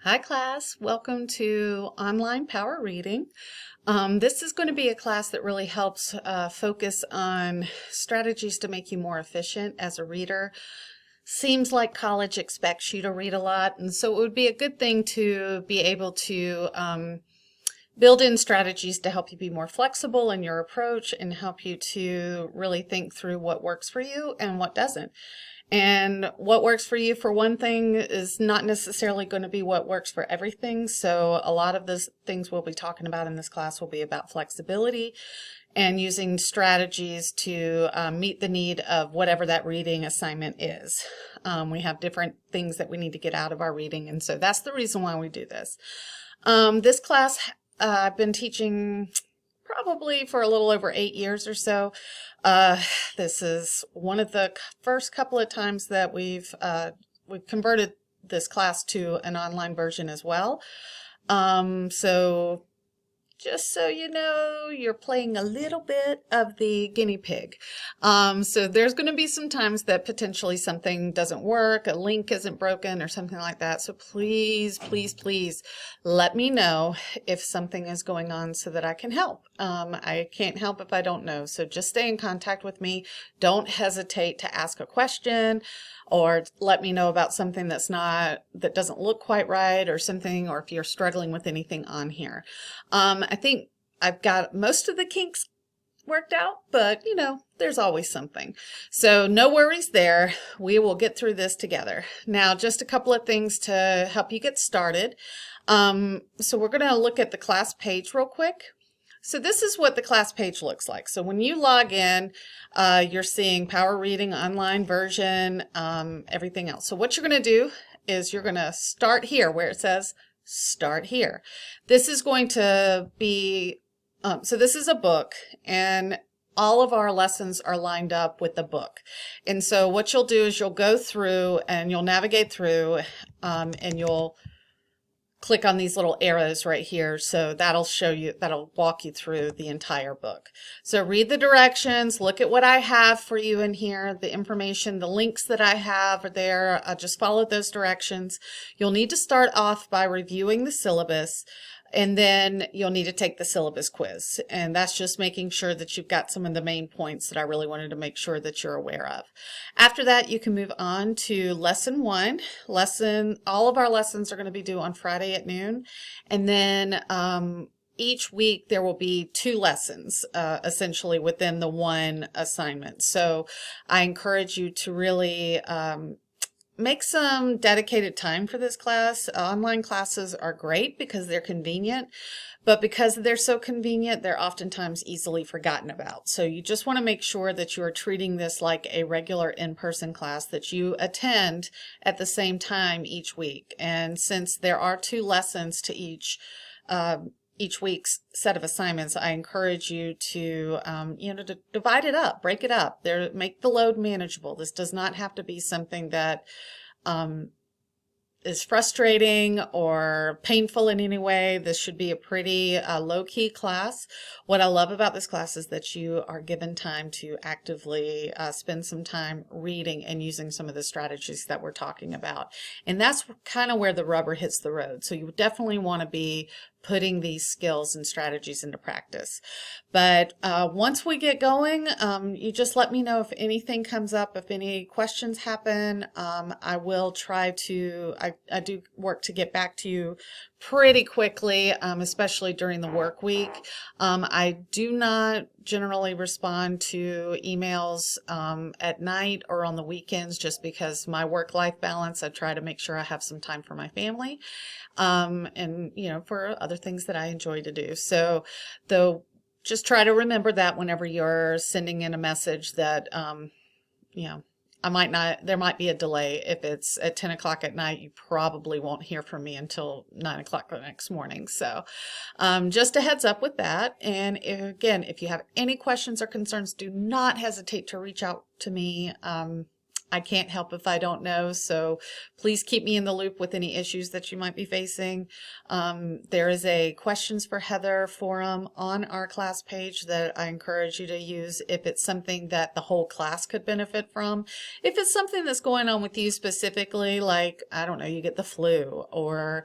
Hi class, welcome to Online Power Reading. This is going to be a class that really helps focus on strategies to make you more efficient as a reader. Seems like college expects you to read a lot, and so it would be a good thing to be able to build in strategies to help you be more flexible in your approach and help you to really think through what works for you and what doesn't. And what works for you for one thing is not necessarily going to be what works for everything. So a lot of the things we'll be talking about in this class will be about flexibility and using strategies to meet the need of whatever that reading assignment is. We have different things that we need to get out of our reading, and so that's the reason why we do this. This class I've been teaching probably for a little over 8 years or so. This is one of the first couple of times that we've converted this class to an online version as well. So just so you know, you're playing a little bit of the guinea pig. So there's going to be some times that potentially something doesn't work, a link isn't broken or something like that. So please, please, please let me know if something is going on so that I can help. I can't help if I don't know. So just stay in contact with me. Don't hesitate to ask a question or let me know about something that doesn't look quite right or something, or if you're struggling with anything on here. I think I've got most of the kinks worked out, but you know, there's always something. So no worries there. We will get through this together. Now, just a couple of things to help you get started. So we're going to look at the class page real quick. So this is what the class page looks like. So when you log in, you're seeing Power Reading online version, everything else. So what you're going to do is you're going to start here where it says Start Here. This is going to be, so this is a book, and all of our lessons are lined up with the book. And so what you'll do is you'll go through and you'll navigate through, and you'll click on these little arrows right here. So that'll walk you through the entire book. So read the directions, look at what I have for you in here, the information, the links that I have are there. Just follow those directions. You'll need to start off by reviewing the syllabus, and then you'll need to take the syllabus quiz. And that's just making sure that you've got some of the main points that I really wanted to make sure that you're aware of. After that, you can move on to lesson 1. All of our lessons are going to be due on Friday at noon. And then each week there will be 2 lessons essentially within the one assignment. So I encourage you to really make some dedicated time for this class. Online classes are great because they're convenient, but because they're so convenient, they're oftentimes easily forgotten about. So you just want to make sure that you are treating this like a regular in-person class that you attend at the same time each week. And since there are 2 lessons to each week's set of assignments, I encourage you to, to divide it up, break it up. Make the load manageable. This does not have to be something that is frustrating or painful in any way. This should be a pretty low-key class. What I love about this class is that you are given time to actively spend some time reading and using some of the strategies that we're talking about. And that's kind of where the rubber hits the road. So you definitely want to be putting these skills and strategies into practice. But once we get going, you just let me know if anything comes up, if any questions happen. I will try to, I do work to get back to you pretty quickly, especially during the work week. I do not generally respond to emails at night or on the weekends just because my work-life balance, I try to make sure I have some time for my family and, for other things that I enjoy to do. So just try to remember that whenever you're sending in a message that, there might be a delay. If it's at 10 o'clock at night, you probably won't hear from me until 9 o'clock the next morning. So just a heads up with that. And again, if you have any questions or concerns, do not hesitate to reach out to me. I can't help if I don't know, so please keep me in the loop with any issues that you might be facing. There is a Questions for Heather forum on our class page that I encourage you to use if it's something that the whole class could benefit from. If it's something that's going on with you specifically, like, I don't know, you get the flu, or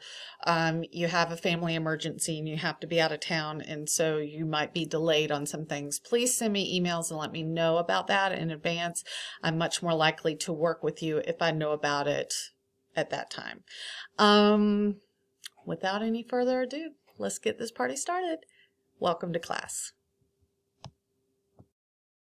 you have a family emergency and you have to be out of town, and so you might be delayed on some things, please send me emails and let me know about that in advance. I'm much more likely to work with you if I know about it at that time. Without any further ado, let's get this party started. Welcome to class.